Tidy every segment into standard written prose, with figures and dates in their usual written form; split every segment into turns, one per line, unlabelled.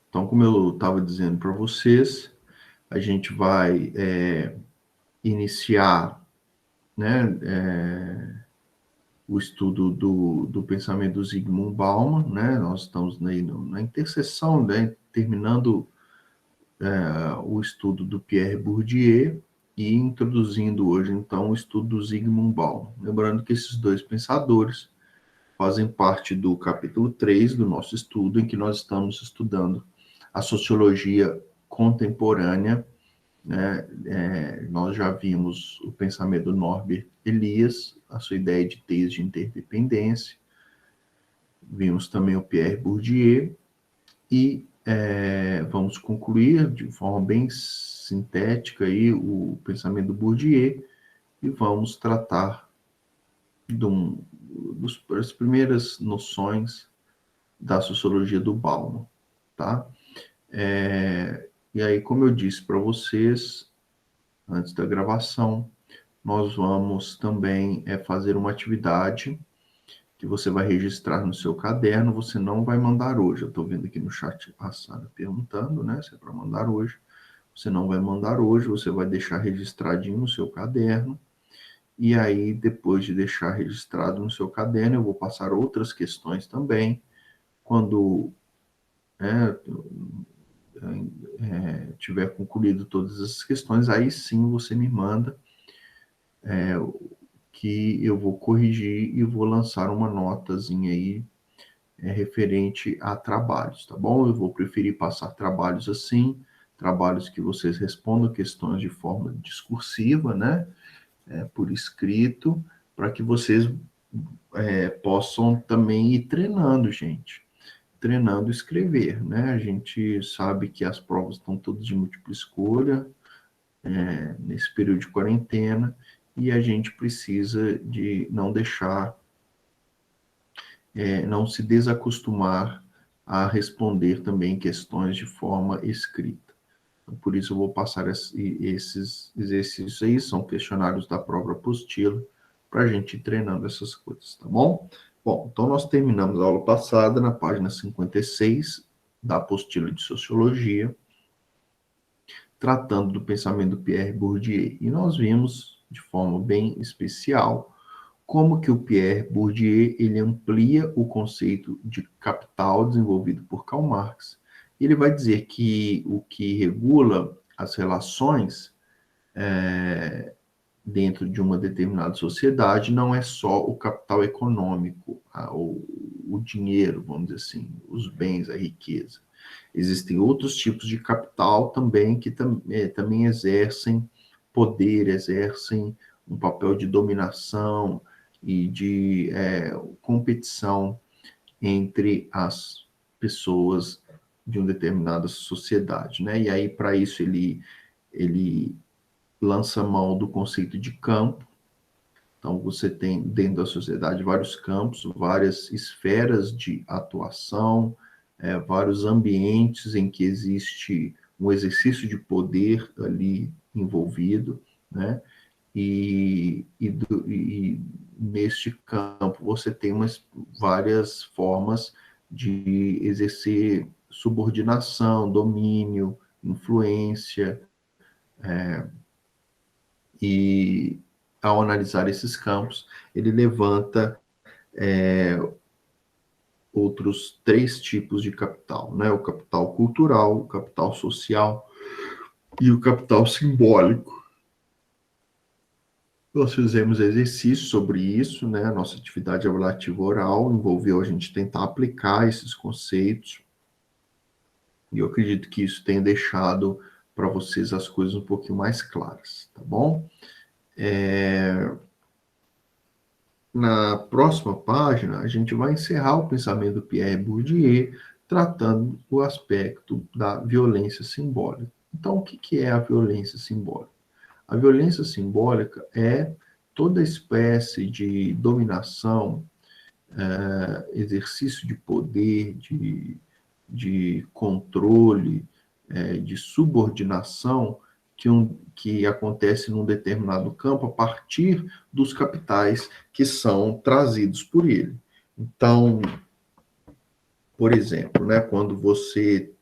Então, como eu estava dizendo para vocês, a gente vai iniciar, né, o estudo do pensamento do Zygmunt Bauman, né? Nós estamos aí na interseção, né, terminando o estudo do Pierre Bourdieu e introduzindo hoje, então, o estudo do Zygmunt Bauman. Lembrando que esses dois pensadores fazem parte do capítulo 3 do nosso estudo, em que nós estamos estudando a sociologia contemporânea, né? Nós já vimos o pensamento do Norbert Elias, a sua ideia de tese de interdependência, vimos também o Pierre Bourdieu, e vamos concluir de forma bem sintética aí o pensamento do Bourdieu, e vamos tratar das primeiras noções da sociologia do Bauman, tá? E aí, como eu disse para vocês antes da gravação, nós vamos também fazer uma atividade que você vai registrar no seu caderno. Você não vai mandar hoje. Eu estou vendo aqui no chat a Sara perguntando, né, se é para mandar hoje. Você não vai mandar hoje, você vai deixar registradinho no seu caderno. E aí, depois de deixar registrado no seu caderno, eu vou passar outras questões também. Quando tiver concluído todas essas questões, aí sim você me manda que eu vou corrigir e vou lançar uma notazinha aí referente a trabalhos, tá bom? Eu vou preferir passar trabalhos assim, trabalhos que vocês respondam questões de forma discursiva, né? Por escrito, para que vocês possam também ir treinando, gente. Treinando escrever, né? A gente sabe que as provas estão todas de múltipla escolha, nesse período de quarentena, e a gente precisa de não deixar, não se desacostumar a responder também questões de forma escrita. Então, por isso eu vou passar esses exercícios aí, são questionários da própria apostila, para a gente ir treinando essas coisas, tá bom? Bom, então nós terminamos a aula passada na página 56 da apostila de Sociologia, tratando do pensamento do Pierre Bourdieu. E nós vimos, de forma bem especial, como que o Pierre Bourdieu ele amplia o conceito de capital desenvolvido por Karl Marx. Ele vai dizer que o que regula as relações dentro de uma determinada sociedade não é só o capital econômico, o dinheiro, vamos dizer assim, os bens, a riqueza. Existem outros tipos de capital também que também exercem poder, exercem um papel de dominação e de competição entre as pessoas de uma determinada sociedade, né? E aí, para isso, ele lança mão do conceito de campo. Então, você tem dentro da sociedade vários campos, várias esferas de atuação, vários ambientes em que existe um exercício de poder ali envolvido, né? E neste campo você tem várias formas de exercer subordinação, domínio, influência, e ao analisar esses campos, ele levanta outros 3 tipos de capital, né? O capital cultural, o capital social e o capital simbólico. Nós fizemos exercício sobre isso, né? A nossa atividade avaliativa oral envolveu a gente tentar aplicar esses conceitos, e eu acredito que isso tenha deixado para vocês as coisas um pouquinho mais claras, tá bom? Na próxima página, a gente vai encerrar o pensamento do Pierre Bourdieu, tratando o aspecto da violência simbólica. Então, o que é a violência simbólica? A violência simbólica é toda espécie de dominação, exercício de poder, de controle, de subordinação que acontece num determinado campo a partir dos capitais que são trazidos por ele. Então, por exemplo, né, quando você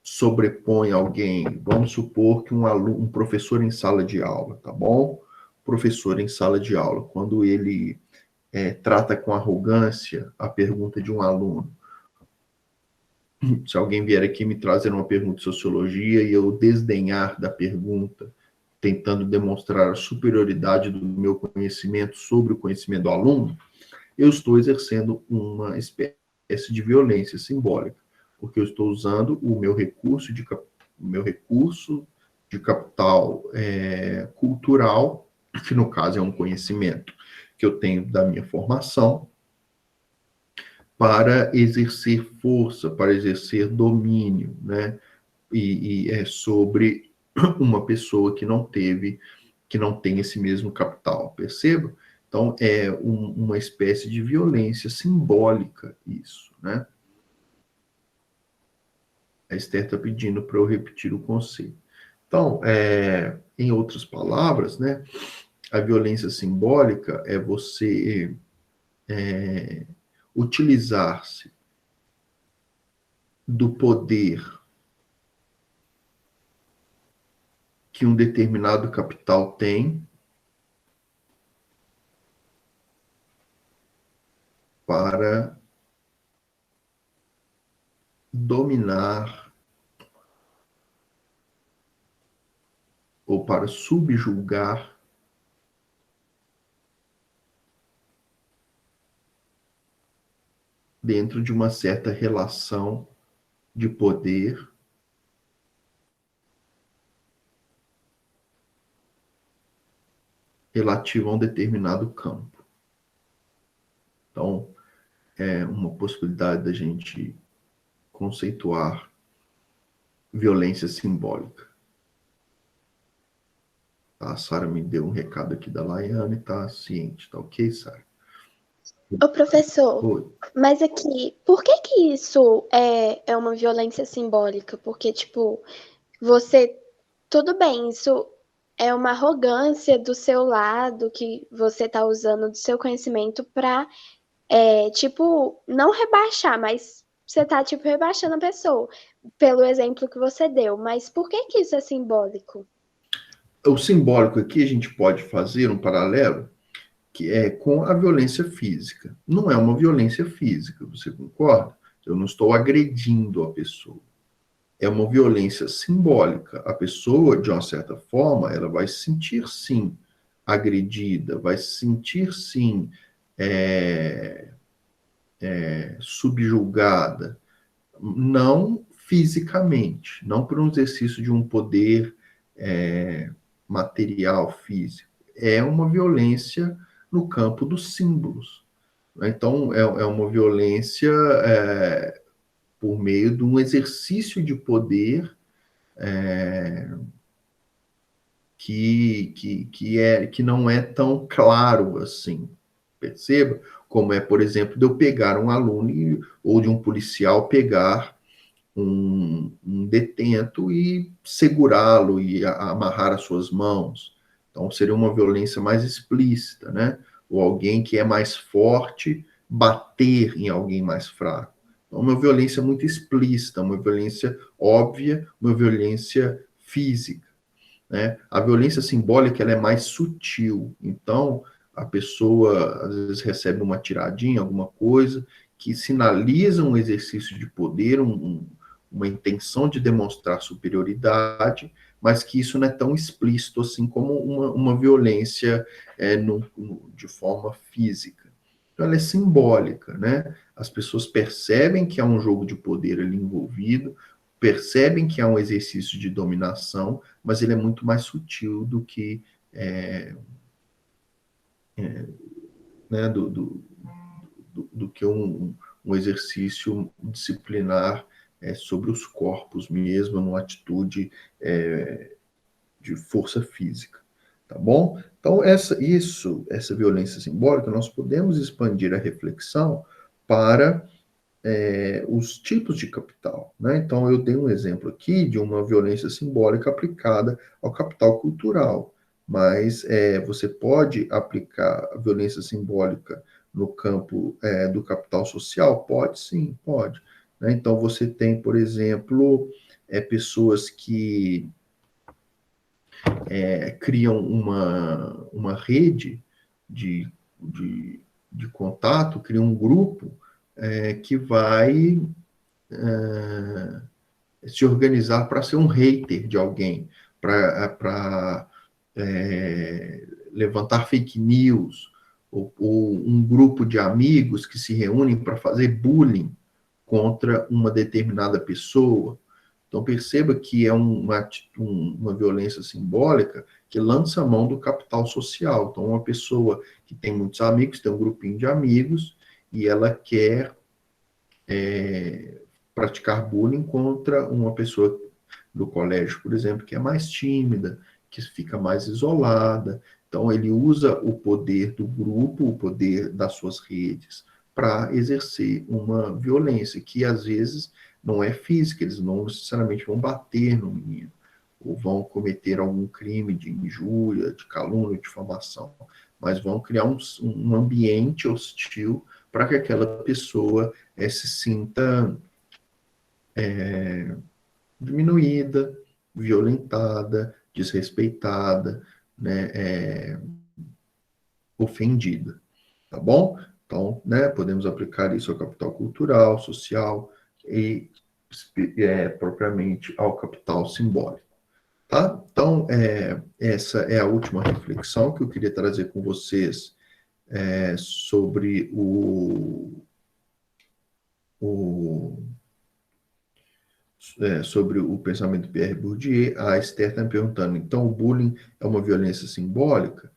sobrepõe alguém, vamos supor que um professor em sala de aula, tá bom? Professor em sala de aula, quando ele trata com arrogância a pergunta de um aluno. Se alguém vier aqui me trazer uma pergunta de sociologia e eu desdenhar da pergunta, tentando demonstrar a superioridade do meu conhecimento sobre o conhecimento do aluno, eu estou exercendo uma espécie de violência simbólica, porque eu estou usando o meu recurso de capital cultural, que no caso é um conhecimento que eu tenho da minha formação, para exercer força, para exercer domínio, né? E é sobre uma pessoa que não tem esse mesmo capital, perceba? Então, é uma espécie de violência simbólica isso, né? A Esther está pedindo para eu repetir o conceito. Então, em outras palavras, né, a violência simbólica é você utilizar-se do poder que um determinado capital tem para dominar ou para subjugar dentro de uma certa relação de poder relativa a um determinado campo. Então, é uma possibilidade da gente conceituar violência simbólica. A Sara me deu um recado aqui da Laiane, tá ciente, tá ok, Sara?
Ô, professor,
Oi.
mas aqui, por que que isso é uma violência simbólica? Porque, tipo, você, tudo bem, isso é uma arrogância do seu lado que você tá usando do seu conhecimento pra, tipo, não rebaixar, mas você tá, tipo, rebaixando a pessoa, pelo exemplo que você deu. Mas por que que isso é simbólico?
O simbólico aqui a gente pode fazer um paralelo que é com a violência física. Não é uma violência física, você concorda? Eu não estou agredindo a pessoa. É uma violência simbólica. A pessoa, de uma certa forma, ela vai se sentir, sim, agredida, vai se sentir, sim, subjugada. Não fisicamente, não por um exercício de um poder material, físico. É uma violência no campo dos símbolos. Então, é uma violência por meio de um exercício de poder que não é tão claro assim. Perceba? Como é, por exemplo, de eu pegar um aluno ou de um policial pegar um detento e segurá-lo e amarrar as suas mãos. Então, seria uma violência mais explícita, né? Ou alguém que é mais forte bater em alguém mais fraco. Então, uma violência muito explícita, uma violência óbvia, uma violência física, né? A violência simbólica ela é mais sutil. Então, a pessoa às vezes recebe uma tiradinha, alguma coisa, que sinaliza um exercício de poder, uma intenção de demonstrar superioridade, mas que isso não é tão explícito assim como uma violência de forma física. Então, ela é simbólica, né? As pessoas percebem que há um jogo de poder ali envolvido, percebem que há um exercício de dominação, mas ele é muito mais sutil do que né, do que um exercício disciplinar sobre os corpos mesmo, numa atitude de força física, tá bom? Então, essa violência simbólica, nós podemos expandir a reflexão para os tipos de capital, né? Então, eu dei um exemplo aqui de uma violência simbólica aplicada ao capital cultural, mas você pode aplicar a violência simbólica no campo do capital social? Pode, sim, pode. Né? Então, você tem, por exemplo, pessoas que criam uma rede de, de, de contato, criam um grupo que vai se organizar para ser um hater de alguém, para levantar fake news, ou um grupo de amigos que se reúnem para fazer bullying contra uma determinada pessoa. Então, perceba que é uma violência simbólica que lança a mão do capital social. Então, uma pessoa que tem muitos amigos, tem um grupinho de amigos, e ela quer praticar bullying contra uma pessoa do colégio, por exemplo, que é mais tímida, que fica mais isolada. Então, ele usa o poder do grupo, o poder das suas redes, para exercer uma violência que, às vezes, não é física, eles não necessariamente vão bater no menino, ou vão cometer algum crime de injúria, de calúnia, de difamação, mas vão criar um ambiente hostil para que aquela pessoa se sinta diminuída, violentada, desrespeitada, né, ofendida, tá bom? Então, né, podemos aplicar isso ao capital cultural, social e propriamente ao capital simbólico, tá? Então, essa é a última reflexão que eu queria trazer com vocês sobre sobre o pensamento de Pierre Bourdieu. A Esther está me perguntando, então o bullying é uma violência simbólica?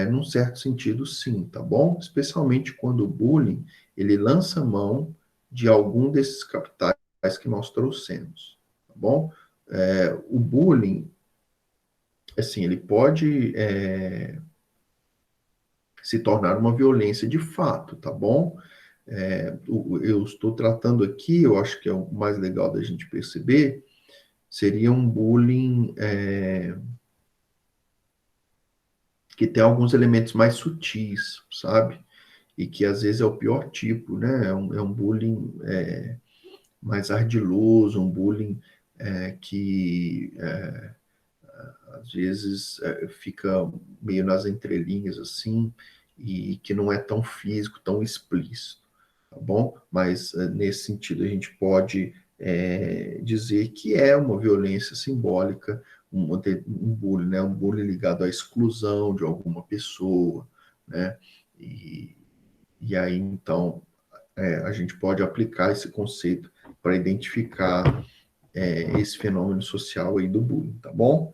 Num certo sentido, sim, tá bom? Especialmente quando o bullying, ele lança mão de algum desses capitais que nós trouxemos, tá bom? O bullying, assim, ele pode se tornar uma violência de fato, tá bom? Eu estou tratando aqui, eu acho que é o mais legal da gente perceber, seria um bullying que tem alguns elementos mais sutis, sabe? E que às vezes é o pior tipo, né? É um bullying mais ardiloso, um bullying que às vezes fica meio nas entrelinhas assim, e que não é tão físico, tão explícito, tá bom? Mas nesse sentido a gente pode dizer que é uma violência simbólica, um bullying, né? Um bullying ligado à exclusão de alguma pessoa, né? E aí então a gente pode aplicar esse conceito para identificar esse fenômeno social aí do bullying, tá bom?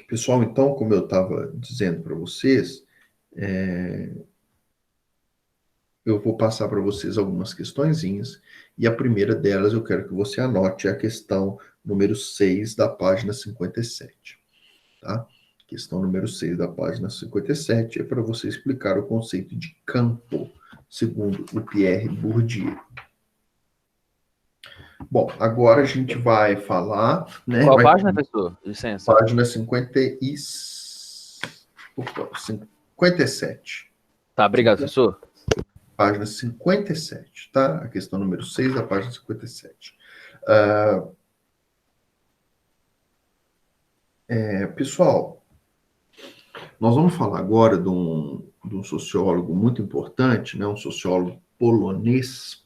Pessoal, então, como eu estava dizendo para vocês, eu vou passar para vocês algumas questõezinhas, e a primeira delas eu quero que você anote a questão número 6 da página 57, tá? Questão número 6 da página 57 é para você explicar o conceito de campo, segundo o Pierre Bourdieu. Bom, agora a gente vai falar, né?
Qual página, professor? Licença.
Página 57.
Tá, obrigado, professor.
Página 57, tá? A questão número 6 da página 57. Pessoal, nós vamos falar agora de um sociólogo muito importante, né? Um sociólogo polonês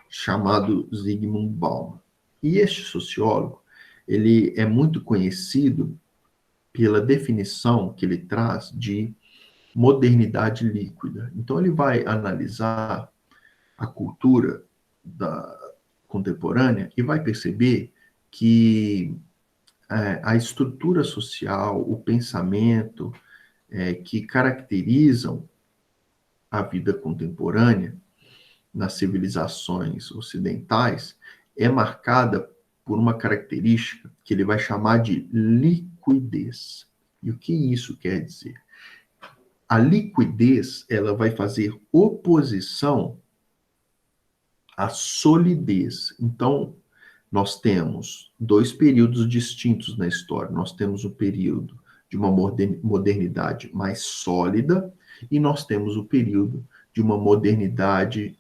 chamado Zygmunt Bauman. E este sociólogo, ele é muito conhecido pela definição que ele traz de modernidade líquida. Então, ele vai analisar a cultura contemporânea e vai perceber que a estrutura social, o pensamento que caracterizam a vida contemporânea nas civilizações ocidentais é marcada por uma característica que ele vai chamar de liquidez. E o que isso quer dizer? A liquidez, ela vai fazer oposição à solidez. Então, nós temos dois períodos distintos na história. Nós temos um período de uma modernidade mais sólida e nós temos o período de uma modernidade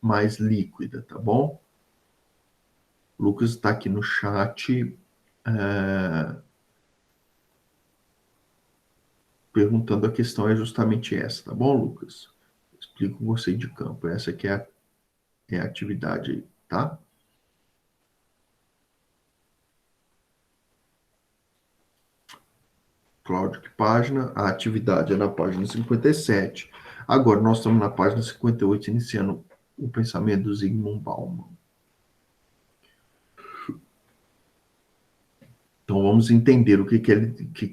mais líquida, tá bom? O Lucas está aqui no chat perguntando, a questão é justamente essa, tá bom, Lucas? Explico com você de campo, essa que é a atividade aí, tá? Cláudio, que página? A atividade é na página 57. Agora, nós estamos na página 58, iniciando o pensamento do Zygmunt Bauman. Então, vamos entender o que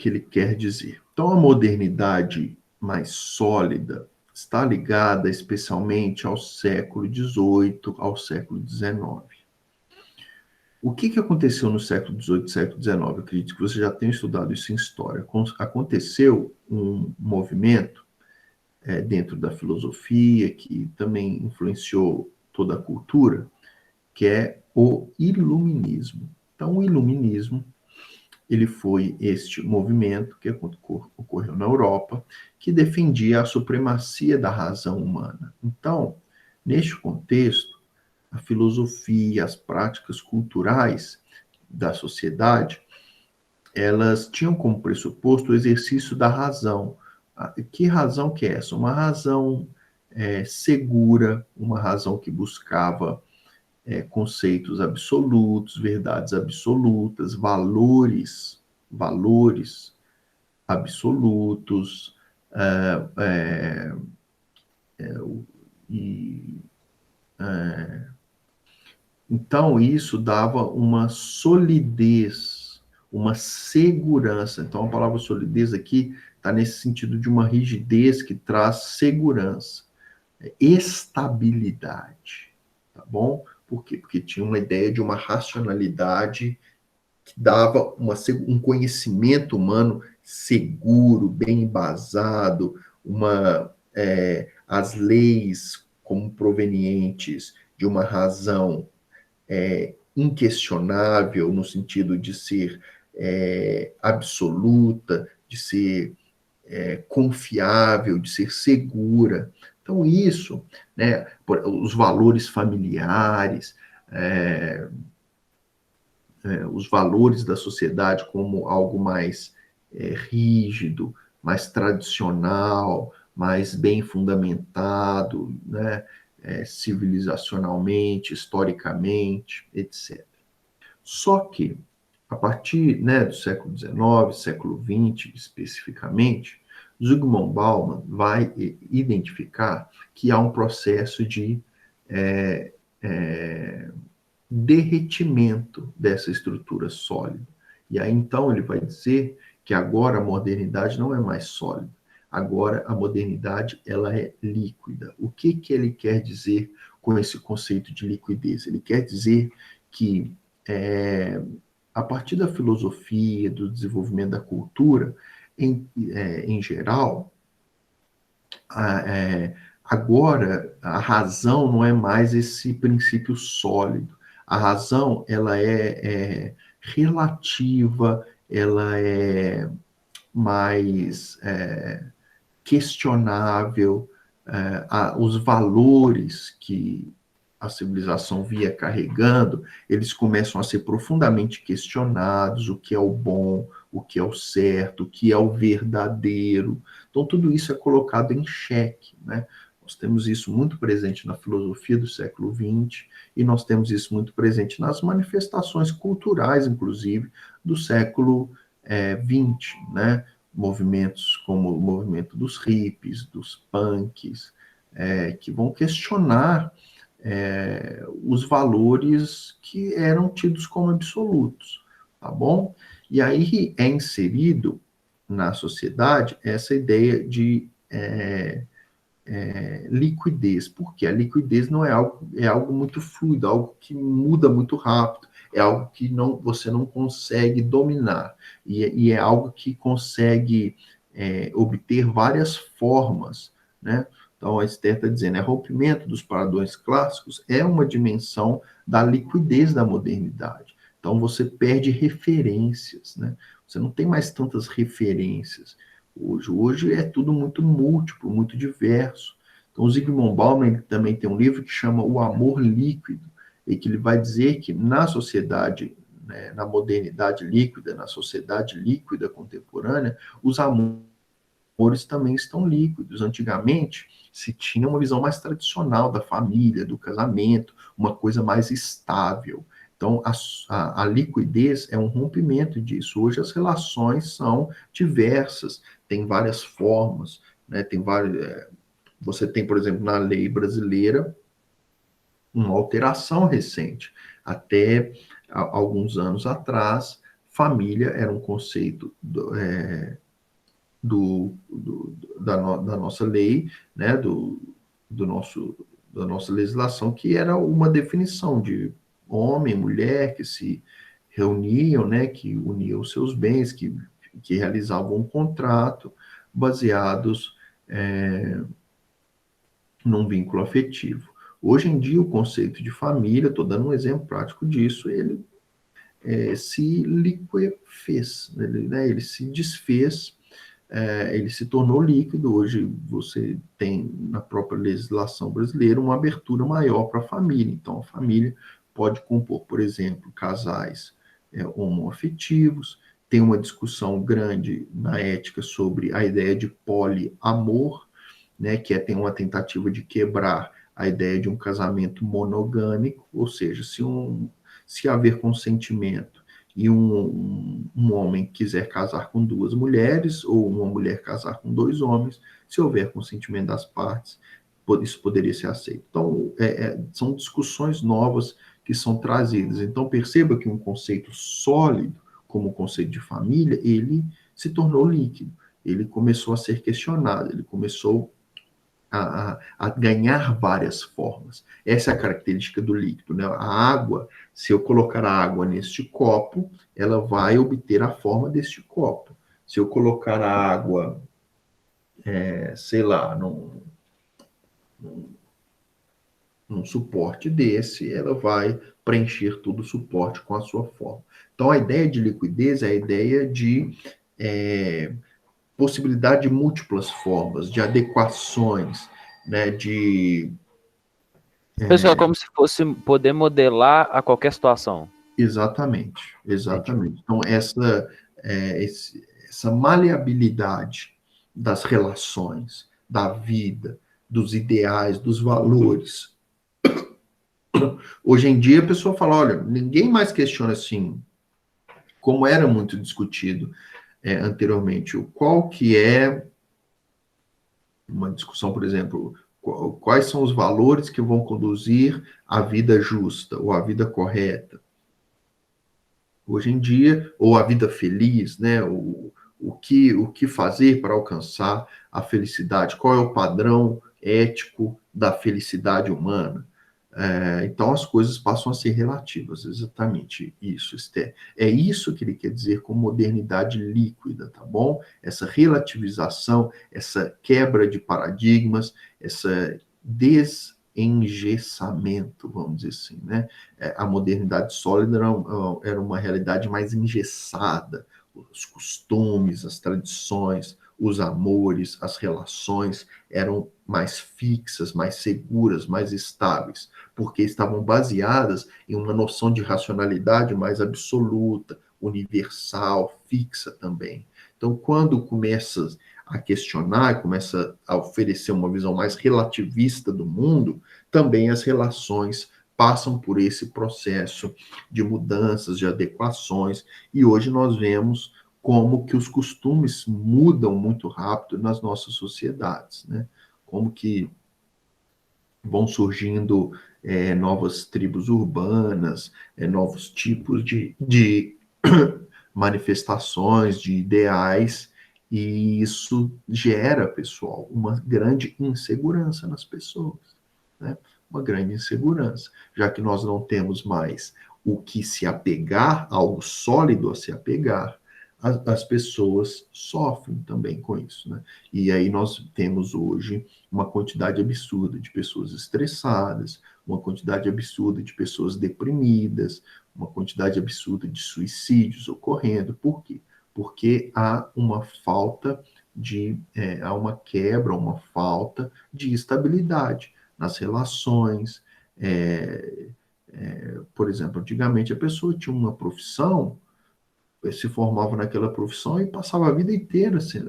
ele quer dizer. Então, a modernidade mais sólida está ligada especialmente ao século XVIII, ao século XIX. O que aconteceu no século XVIII e século XIX? Eu acredito que você já tenha estudado isso em história. Aconteceu um movimento dentro da filosofia que também influenciou toda a cultura, que é o iluminismo. Então, o iluminismo ele foi este movimento que ocorreu na Europa, que defendia a supremacia da razão humana. Então, neste contexto, a filosofia, as práticas culturais da sociedade, elas tinham como pressuposto o exercício da razão. Que razão que é essa? Uma razão segura, uma razão que buscava conceitos absolutos, verdades absolutas, valores absolutos, então isso dava uma solidez, uma segurança. Então a palavra solidez aqui está nesse sentido de uma rigidez que traz segurança, estabilidade, tá bom? Por quê? Porque tinha uma ideia de uma racionalidade que dava um conhecimento humano seguro, bem embasado, as leis como provenientes de uma razão inquestionável, no sentido de ser absoluta, de ser confiável, de ser segura. Então, isso, né, os valores familiares, os valores da sociedade como algo mais rígido, mais tradicional, mais bem fundamentado, né, civilizacionalmente, historicamente, etc. Só que, a partir, né, do século XIX, século XX especificamente, Zygmunt Bauman vai identificar que há um processo de derretimento dessa estrutura sólida. E aí, então, ele vai dizer que agora a modernidade não é mais sólida. Agora, a modernidade ela é líquida. O que ele quer dizer com esse conceito de liquidez? Ele quer dizer que, a partir da filosofia, do desenvolvimento da cultura, em geral, agora a razão não é mais esse princípio sólido. A razão ela é relativa, ela é mais questionável, os valores que a civilização via carregando, eles começam a ser profundamente questionados, o que é o bom, o que é o certo, o que é o verdadeiro. Então, tudo isso é colocado em xeque, né? Nós temos isso muito presente na filosofia do século XX e nós temos isso muito presente nas manifestações culturais, inclusive, do século XX, né? Movimentos como o movimento dos hippies, dos punks, que vão questionar os valores que eram tidos como absolutos, tá bom? E aí é inserido na sociedade essa ideia de liquidez, porque a liquidez não é algo muito fluido, algo que muda muito rápido, é algo que você não consegue dominar, e é algo que consegue obter várias formas, né? Então, a Esther está dizendo, rompimento dos padrões clássicos é uma dimensão da liquidez da modernidade. Então, você perde referências, né? Você não tem mais tantas referências. Hoje é tudo muito múltiplo, muito diverso. Então, o Zygmunt Bauman ele também tem um livro que chama O Amor Líquido, e que ele vai dizer que na sociedade, né, na modernidade líquida, na sociedade líquida contemporânea, os amores também estão líquidos. Antigamente, se tinha uma visão mais tradicional da família, do casamento, uma coisa mais estável. Então, a liquidez é um rompimento disso. Hoje as relações são diversas, tem várias formas, né? Você tem, por exemplo, na lei brasileira, uma alteração recente. Até alguns anos atrás, família era um conceito da nossa lei, né, do nosso, da nossa legislação, que era uma definição de homem, mulher, que se reuniam, né, que uniam os seus bens, que realizavam um contrato baseados num vínculo afetivo. Hoje em dia, o conceito de família, estou dando um exemplo prático disso, ele se liquefez, ele se desfez, ele se tornou líquido. Hoje você tem na própria legislação brasileira uma abertura maior para a família. Então, a família pode compor, por exemplo, casais homoafetivos. Tem uma discussão grande na ética sobre a ideia de poliamor, né, que tem uma tentativa de quebrar a ideia de um casamento monogâmico, ou seja, se haver consentimento e um homem quiser casar com duas mulheres, ou uma mulher casar com dois homens, se houver consentimento das partes, isso poderia ser aceito. Então, são discussões novas que são trazidas. Então, perceba que um conceito sólido, como o conceito de família, ele se tornou líquido, ele começou a ser questionado, ele começou a ganhar várias formas. Essa é a característica do líquido, né? A água, se eu colocar a água neste copo, ela vai obter a forma deste copo. Se eu colocar a água, sei lá, num suporte desse, ela vai preencher todo o suporte com a sua forma. Então, a ideia de liquidez é a ideia de possibilidade de múltiplas formas, de adequações, né,
Pessoal, como se fosse poder modelar a qualquer situação.
Exatamente, exatamente. Então, essa maleabilidade das relações, da vida, dos ideais, dos valores. Hoje em dia, a pessoa fala, olha, ninguém mais questiona assim, como era muito discutido anteriormente, qual que é uma discussão, por exemplo, quais são os valores que vão conduzir à vida justa ou à vida correta. Hoje em dia, ou a vida feliz, né? O que fazer para alcançar a felicidade? Qual é o padrão ético da felicidade humana? Então, as coisas passam a ser relativas, exatamente isso, Esther. É isso que ele quer dizer com modernidade líquida, tá bom? Essa relativização, essa quebra de paradigmas, essa desengessamento, vamos dizer assim, né? A modernidade sólida era uma realidade mais engessada, os costumes, as tradições, os amores, as relações eram mais fixas, mais seguras, mais estáveis, porque estavam baseadas em uma noção de racionalidade mais absoluta, universal, fixa também. Então, quando começa a questionar, começa a oferecer uma visão mais relativista do mundo, também as relações passam por esse processo de mudanças, de adequações, e hoje nós vemos como que os costumes mudam muito rápido nas nossas sociedades, né? Como que vão surgindo novas tribos urbanas, novos tipos de manifestações, de ideais, e isso gera, pessoal, uma grande insegurança nas pessoas, né? Uma grande insegurança, já que nós não temos mais o que se apegar, algo sólido a se apegar, as pessoas sofrem também com isso, né? E aí nós temos hoje uma quantidade absurda de pessoas estressadas, uma quantidade absurda de pessoas deprimidas, uma quantidade absurda de suicídios ocorrendo. Por quê? Porque há uma falta há uma quebra, uma falta de estabilidade nas relações. Por exemplo, antigamente a pessoa tinha uma profissão, se formava naquela profissão e passava a vida inteira assim,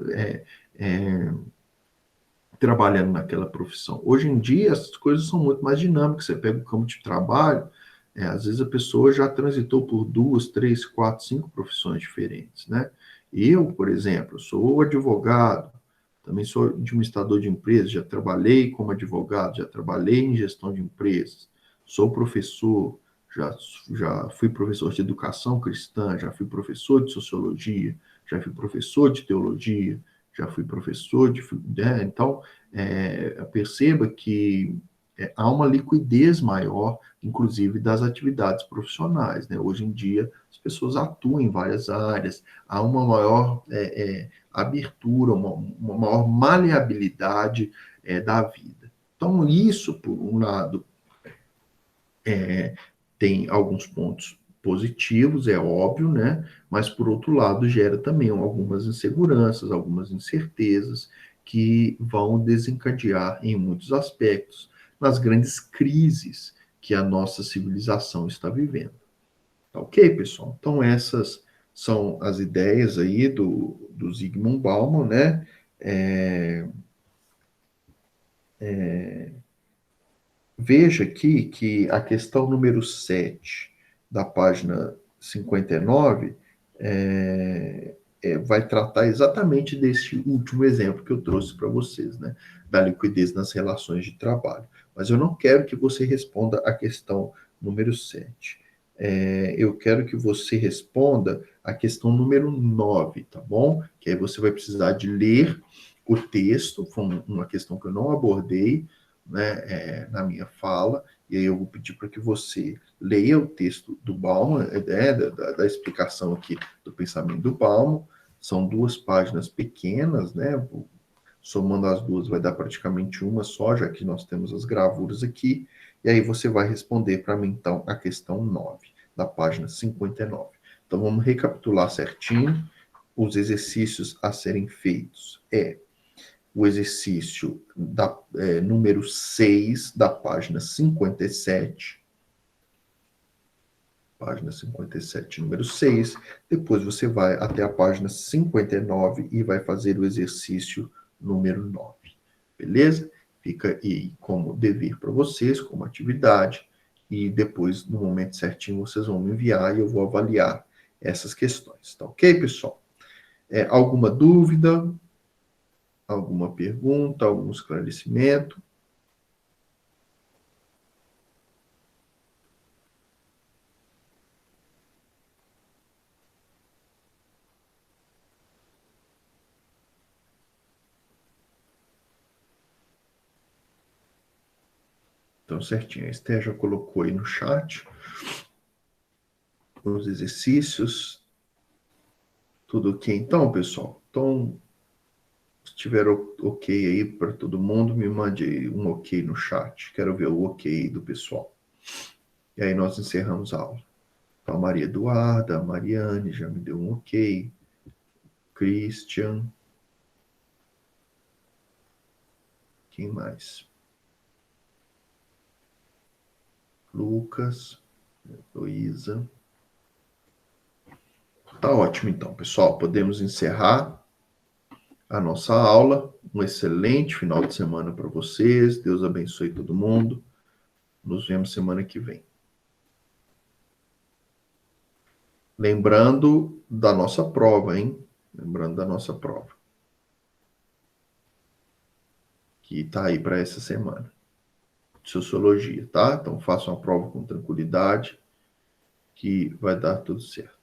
trabalhando naquela profissão. Hoje em dia, as coisas são muito mais dinâmicas. Você pega o campo de trabalho, às vezes a pessoa já transitou por 2, 3, 4, 5 profissões diferentes, né? Eu, por exemplo, sou advogado, também sou administrador de empresas, já trabalhei como advogado, já trabalhei em gestão de empresas, sou professor, já fui professor de educação cristã, já fui professor de sociologia, já fui professor de teologia, já fui professor de... Então, perceba que há uma liquidez maior, inclusive, das atividades profissionais, né? Hoje em dia, as pessoas atuam em várias áreas, há uma maior abertura, uma maior maleabilidade da vida. Então, isso, por um lado, tem alguns pontos positivos, é óbvio, né? Mas, por outro lado, gera também algumas inseguranças, algumas incertezas que vão desencadear, em muitos aspectos, nas grandes crises que a nossa civilização está vivendo. Tá ok, pessoal? Então, essas são as ideias aí do Zygmunt Bauman, né? Veja aqui que a questão número 7 da página 59 vai tratar exatamente deste último exemplo que eu trouxe para vocês, né? Da liquidez nas relações de trabalho. Mas eu não quero que você responda a questão número 7. Eu quero que você responda a questão número 9, tá bom? Que aí você vai precisar de ler o texto, foi uma questão que eu não abordei, né, na minha fala, e aí eu vou pedir para que você leia o texto do Bauman, da explicação aqui do pensamento do Bauman. São 2 páginas pequenas, né? Somando as duas vai dar praticamente uma só, já que nós temos as gravuras aqui, e aí você vai responder para mim, então, a questão 9, da página 59. Então, vamos recapitular certinho os exercícios a serem feitos. O exercício número 6 da página 57. Página 57, número 6. Depois você vai até a página 59 e vai fazer o exercício número 9. Beleza? Fica aí como dever para vocês, como atividade. E depois, no momento certinho, vocês vão me enviar e eu vou avaliar essas questões. Tá ok, pessoal? Alguma dúvida? Alguma pergunta, algum esclarecimento? Então, certinho. A Esther já colocou aí no chat os exercícios. Tudo ok? Então, pessoal. Então, se tiver ok aí para todo mundo, me mande aí um ok no chat. Quero ver o ok do pessoal. E aí nós encerramos a aula. Então, a Maria Eduarda, a Mariane já me deu um ok. Christian. Quem mais? Lucas. Luísa. Tá ótimo, então, pessoal. Podemos encerrar a nossa aula. Um excelente final de semana para vocês. Deus abençoe todo mundo. Nos vemos semana que vem. Lembrando da nossa prova, hein? Lembrando da nossa prova. Que está aí para essa semana. Sociologia, tá? Então façam a prova com tranquilidade, que vai dar tudo certo.